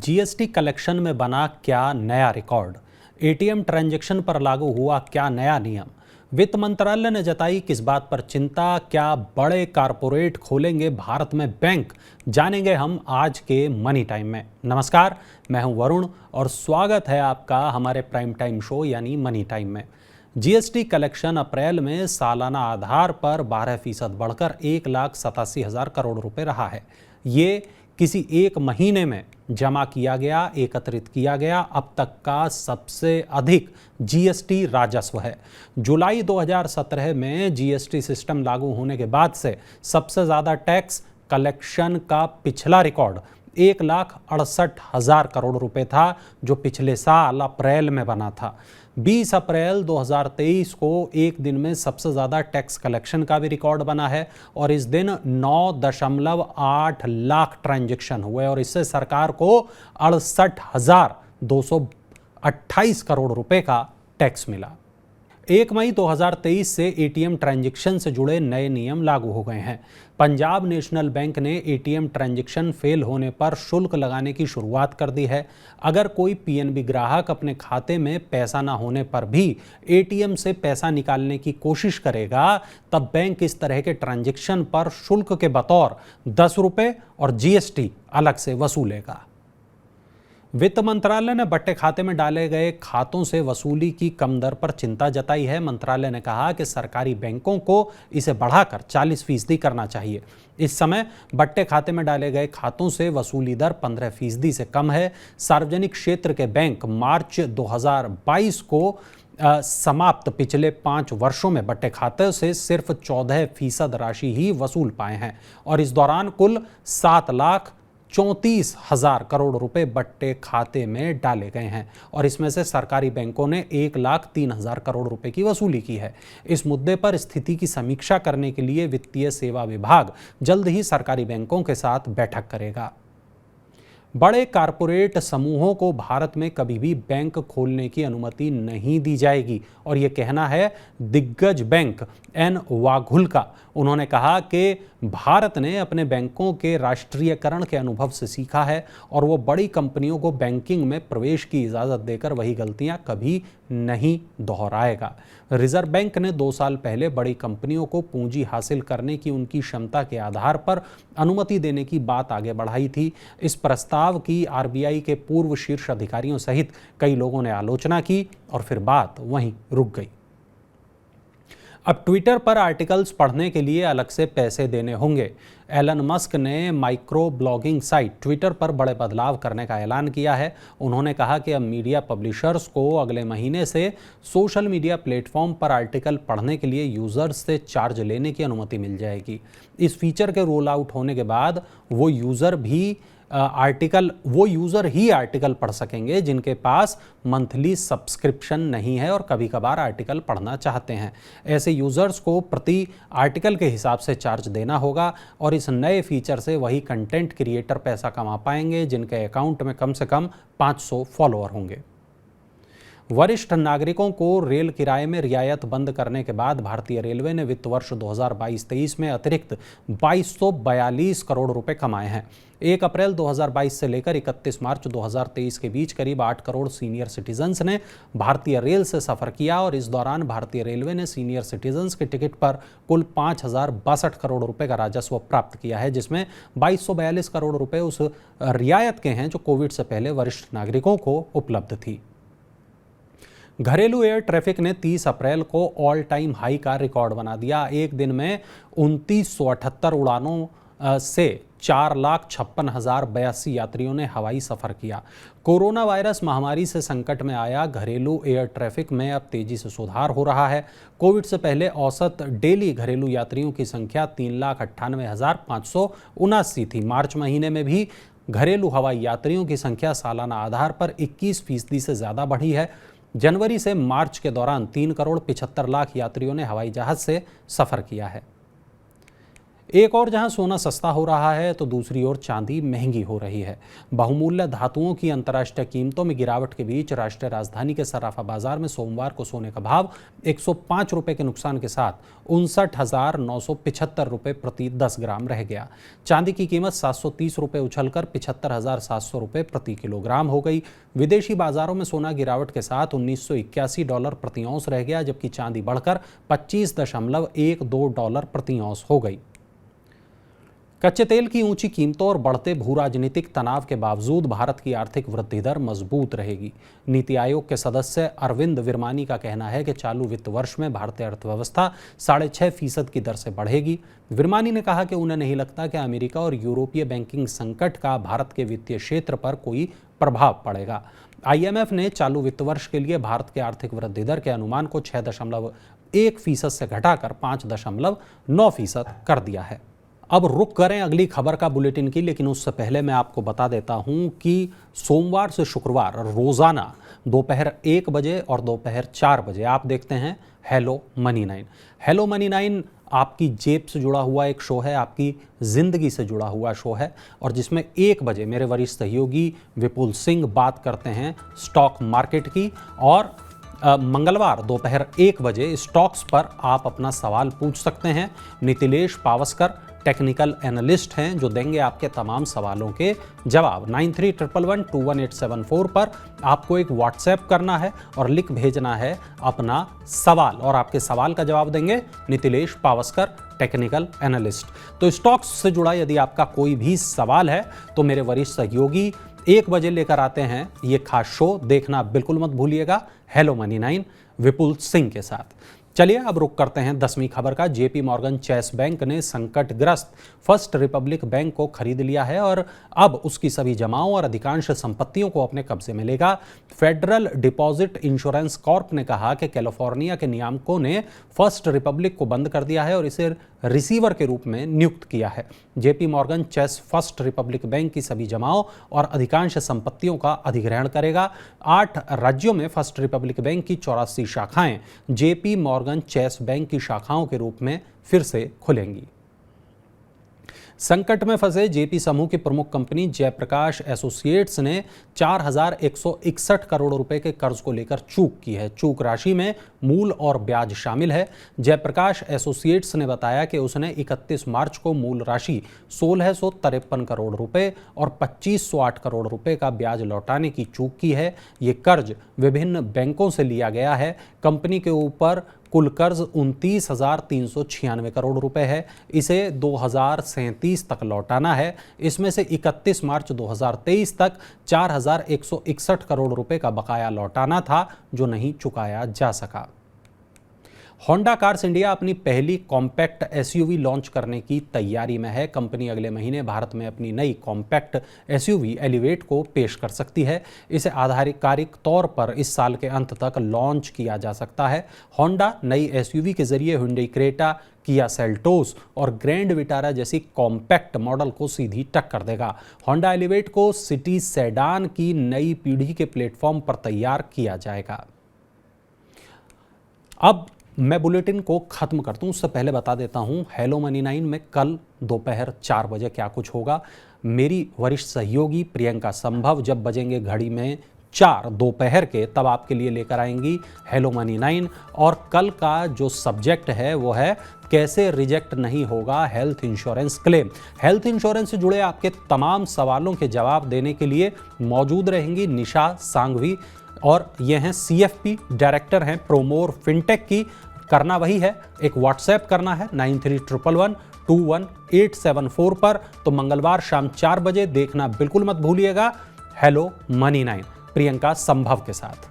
GST collection में बना क्या नया रिकॉर्ड? एटीएम ट्रांजैक्शन पर लागू हुआ क्या नया नियम? वित्त मंत्रालय ने जताई किस बात पर चिंता? क्या बड़े कारपोरेट खोलेंगे भारत में बैंक? जानेंगे हम आज के मनी टाइम में। नमस्कार, मैं हूं वरुण और स्वागत है आपका हमारे प्राइम टाइम शो यानी मनी टाइम में। जीएसटी कलेक्शन अप्रैल में सालाना आधार पर 12% बढ़कर 1,87,000 करोड़ रुपए रहा है। ये किसी एक महीने में जमा किया गया, एकत्रित किया गया अब तक का सबसे अधिक जीएसटी राजस्व है। जुलाई 2017 में जीएसटी सिस्टम लागू होने के बाद से सबसे ज़्यादा टैक्स कलेक्शन का पिछला रिकॉर्ड 1,68,000 करोड़ रुपए था, जो पिछले साल अप्रैल में बना था। 20 अप्रैल 2023 को एक दिन में सबसे ज़्यादा टैक्स कलेक्शन का भी रिकॉर्ड बना है और इस दिन 9.8 लाख ट्रांजैक्शन हुए और इससे सरकार को 68,228 करोड़ रुपए का टैक्स मिला। 1 मई 2023 से एटीएम ट्रांजैक्शन से जुड़े नए नियम लागू हो गए हैं। पंजाब नेशनल बैंक ने एटीएम ट्रांजैक्शन फेल होने पर शुल्क लगाने की शुरुआत कर दी है। अगर कोई पीएनबी ग्राहक अपने खाते में पैसा न होने पर भी एटीएम से पैसा निकालने की कोशिश करेगा, तब बैंक इस तरह के ट्रांजैक्शन पर शुल्क के बतौर 10 रुपये और जीएसटी अलग से वसूलेगा। वित्त मंत्रालय ने बट्टे खाते में डाले गए खातों से वसूली की कम दर पर चिंता जताई है। मंत्रालय ने कहा कि सरकारी बैंकों को इसे बढ़ाकर 40% करना चाहिए। इस समय बट्टे खाते में डाले गए खातों से वसूली दर 15% से कम है। सार्वजनिक क्षेत्र के बैंक मार्च 2022 को समाप्त पिछले 5 वर्षों में बट्टे खाते से सिर्फ 14% राशि ही वसूल पाए हैं और इस दौरान कुल 7,34,000 करोड़ रुपए बट्टे खाते में डाले गए हैं और इसमें से सरकारी बैंकों ने 1,03,000 करोड़ रुपए की वसूली की है। इस मुद्दे पर स्थिति की समीक्षा करने के लिए वित्तीय सेवा विभाग जल्द ही सरकारी बैंकों के साथ बैठक करेगा। बड़े कारपोरेट समूहों को भारत में कभी भी बैंक खोलने की अनुमति नहीं दी जाएगी और ये कहना है दिग्गज बैंक एन वाघुल का। उन्होंने कहा कि भारत ने अपने बैंकों के राष्ट्रीयकरण के अनुभव से सीखा है और वो बड़ी कंपनियों को बैंकिंग में प्रवेश की इजाज़त देकर वही गलतियां कभी नहीं दोहराएगा। रिजर्व बैंक ने 2 साल पहले बड़ी कंपनियों को पूंजी हासिल करने की उनकी क्षमता के आधार पर अनुमति देने की बात आगे बढ़ाई थी। इस प्रस्ताव की आरबीआई के पूर्व शीर्ष अधिकारियों सहित कई लोगों ने आलोचना की और फिर बात वहीं रुक गई। अब ट्विटर पर आर्टिकल्स पढ़ने के लिए अलग से पैसे देने होंगे। एलन मस्क ने माइक्रो ब्लॉगिंग साइट ट्विटर पर बड़े बदलाव करने का ऐलान किया है। उन्होंने कहा कि अब मीडिया पब्लिशर्स को अगले महीने से सोशल मीडिया प्लेटफॉर्म पर आर्टिकल पढ़ने के लिए यूजर्स से चार्ज लेने की अनुमति मिल जाएगी। इस फीचर के रोल आउट होने के बाद वो यूज़र ही आर्टिकल पढ़ सकेंगे जिनके पास मंथली सब्सक्रिप्शन नहीं है और कभी कभार आर्टिकल पढ़ना चाहते हैं। ऐसे यूजर्स को प्रति आर्टिकल के हिसाब से चार्ज देना होगा और इस नए फीचर से वही कंटेंट क्रिएटर पैसा कमा पाएंगे जिनके अकाउंट में कम से कम 500 फॉलोअर होंगे। वरिष्ठ नागरिकों को रेल किराए में रियायत बंद करने के बाद भारतीय रेलवे ने वित्त वर्ष 2022-23 में अतिरिक्त 2242 करोड़ रुपए कमाए हैं। 1 अप्रैल 2022 से लेकर 31 मार्च 2023 के बीच करीब 8 करोड़ सीनियर सिटीजन्स ने भारतीय रेल से सफ़र किया और इस दौरान भारतीय रेलवे ने सीनियर सिटीजन्स के टिकट पर कुल 5,062 करोड़ रुपए का राजस्व प्राप्त किया है, जिसमें 2242 करोड़ रुपए उस रियायत के हैं जो कोविड से पहले वरिष्ठ नागरिकों को उपलब्ध थी। घरेलू एयर ट्रैफिक ने 30 अप्रैल को ऑल टाइम हाई का रिकॉर्ड बना दिया। एक दिन में 2978 उड़ानों से 4,56,082 यात्रियों ने हवाई सफ़र किया। कोरोना वायरस महामारी से संकट में आया घरेलू एयर ट्रैफिक में अब तेजी से सुधार हो रहा है। कोविड से पहले औसत डेली घरेलू यात्रियों की संख्या 3,98,579 थी। मार्च महीने में भी घरेलू हवाई यात्रियों की संख्या सालाना आधार पर 21% से ज़्यादा बढ़ी है। जनवरी से मार्च के दौरान 3,75,00,000 यात्रियों ने हवाई जहाज से सफ़र किया है। एक और जहां सोना सस्ता हो रहा है तो दूसरी ओर चांदी महंगी हो रही है। बहुमूल्य धातुओं की अंतर्राष्ट्रीय कीमतों में गिरावट के बीच राष्ट्रीय राजधानी के सराफा बाजार में सोमवार को सोने का भाव 105 रुपए के नुकसान के साथ 59,975 रुपए प्रति 10 ग्राम रह गया। चांदी की कीमत 730 रुपए उछलकर 75,700 रुपए प्रति किलोग्राम हो गई। विदेशी बाजारों में सोना गिरावट के साथ $1981 प्रति औंस रह गया, जबकि चांदी बढ़कर $25.12 प्रति औंस हो गई। कच्चे तेल की ऊंची कीमतों और बढ़ते भू राजनीतिक तनाव के बावजूद भारत की आर्थिक वृद्धि दर मजबूत रहेगी। नीति आयोग के सदस्य अरविंद विरमानी का कहना है कि चालू वित्त वर्ष में भारतीय अर्थव्यवस्था 6.5% की दर से बढ़ेगी। विरमानी ने कहा कि उन्हें नहीं लगता कि अमेरिका और यूरोपीय बैंकिंग संकट का भारत के वित्तीय क्षेत्र पर कोई प्रभाव पड़ेगा। IMF ने चालू वित्त वर्ष के लिए भारत के आर्थिक वृद्धि दर के अनुमान को 6.1% से घटाकर 5.9% कर दिया है। अब रुक करें अगली खबर का बुलेटिन की, लेकिन उससे पहले मैं आपको बता देता हूं कि सोमवार से शुक्रवार रोजाना दोपहर 1 बजे और दोपहर 4 बजे आप देखते हैं हेलो मनी 9। हेलो मनी 9 आपकी जेब से जुड़ा हुआ एक शो है, आपकी जिंदगी से जुड़ा हुआ शो है, और जिसमें 1 बजे मेरे वरिष्ठ सहयोगी विपुल सिंह बात करते हैं स्टॉक मार्केट की, और मंगलवार दोपहर 1 बजे स्टॉक्स पर आप अपना सवाल पूछ सकते हैं। नीतिलेश पावस्कर टेक्निकल एनालिस्ट हैं जो देंगे आपके तमाम सवालों के जवाब। 9311211874 पर आपको एक व्हाट्सएप करना है और लिख भेजना है अपना सवाल, और आपके सवाल का जवाब देंगे नीतिलेश पावस्कर टेक्निकल एनालिस्ट। तो स्टॉक्स से जुड़ा यदि आपका कोई भी सवाल है तो मेरे वरिष्ठ सहयोगी 1 बजे लेकर आते हैं ये खास शो, देखना बिल्कुल मत भूलिएगा हेलो मनी 9 विपुल सिंह के साथ। चलिए अब रुक करते हैं 10वीं खबर का। JP मॉर्गन चेस बैंक ने संकटग्रस्त फर्स्ट रिपब्लिक बैंक को खरीद लिया है और अब उसकी सभी जमाओं और अधिकांश संपत्तियों को अपने कब्जे में लेगा। फेडरल डिपॉजिट इंश्योरेंस कॉर्प ने कहा कि कैलिफोर्निया के नियामकों ने फर्स्ट रिपब्लिक को बंद कर दिया है और इसे रिसीवर के रूप में नियुक्त किया है। JP Morgan Chase first Republic bank की सभी जमाओं और अधिकांश संपत्तियों का अधिग्रहण करेगा। 8 राज्यों में फर्स्ट रिपब्लिक बैंक की 84 शाखाएं JP मॉर्गन चेस बैंक की शाखाओं के रूप में फिर से खुलेंगी। संकट में फंसे जेपी समूह की प्रमुख कंपनी जयप्रकाश एसोसिएट्स ने 4,161 करोड़ रुपए के कर्ज को लेकर चूक की है। चूक राशि में मूल और ब्याज शामिल है। जयप्रकाश एसोसिएट्स ने बताया कि उसने 31 मार्च को मूल राशि 1,653 करोड़ रुपए और 2,508 करोड़ रुपए का ब्याज लौटाने की चूक की है। ये कर्ज विभिन्न बैंकों से लिया गया है। कंपनी के ऊपर कुल कर्ज 29,396 करोड़ रुपए है। इसे 2037 तक लौटाना है। इसमें से 31 मार्च 2023 तक 4,161 करोड़ रुपए का बकाया लौटाना था जो नहीं चुकाया जा सका। होंडा कार्स इंडिया अपनी पहली कॉम्पैक्ट एसयूवी लॉन्च करने की तैयारी में है। कंपनी अगले महीने भारत में अपनी नई कॉम्पैक्ट एसयूवी एलिवेट को पेश कर सकती है। इसे आधिकारिक तौर पर इस साल के अंत तक लॉन्च किया जा सकता है। होंडा नई एसयूवी के जरिए हुंडई क्रेटा, किया सेल्टोस और ग्रैंड विटारा जैसी कॉम्पैक्ट मॉडल को सीधी टक्कर देगा। होंडा एलिवेट को सिटी सेडान की नई पीढ़ी के प्लेटफॉर्म पर तैयार किया जाएगा। अब मैं बुलेटिन को खत्म करता हूं, उससे पहले बता देता हूं हेलो मनी 9 में कल दोपहर 4 बजे क्या कुछ होगा। मेरी वरिष्ठ सहयोगी प्रियंका संभव जब बजेंगे घड़ी में 4 दोपहर के, तब आपके लिए लेकर आएंगी हेलो मनी 9। और कल का जो सब्जेक्ट है वो है कैसे रिजेक्ट नहीं होगा health insurance claim. Health insurance से जुड़े आपके तमाम सवालों के जवाब देने के लिए मौजूद रहेंगी निशा सांघवी, और ये हैं CFP डायरेक्टर हैं प्रोमोर फिनटेक की। करना वही है, एक व्हाट्सएप करना है 9311211874 पर। तो मंगलवार शाम 4 बजे देखना बिल्कुल मत भूलिएगा हेलो मनी 9 प्रियंका संभव के साथ।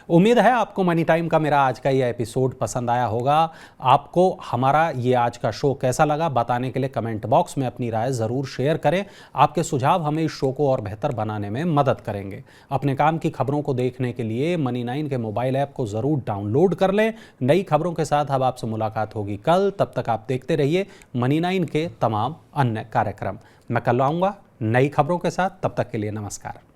उम्मीद है आपको मनी टाइम का मेरा आज का ये एपिसोड पसंद आया होगा। आपको हमारा ये आज का शो कैसा लगा बताने के लिए कमेंट बॉक्स में अपनी राय ज़रूर शेयर करें। आपके सुझाव हमें इस शो को और बेहतर बनाने में मदद करेंगे। अपने काम की खबरों को देखने के लिए मनी 9 के मोबाइल ऐप को ज़रूर डाउनलोड कर लें। नई खबरों के साथ अब आपसे मुलाकात होगी कल। तब तक आप देखते रहिए मनी 9 के तमाम अन्य कार्यक्रम। मैं कल आऊँगा नई खबरों के साथ। तब तक के लिए नमस्कार।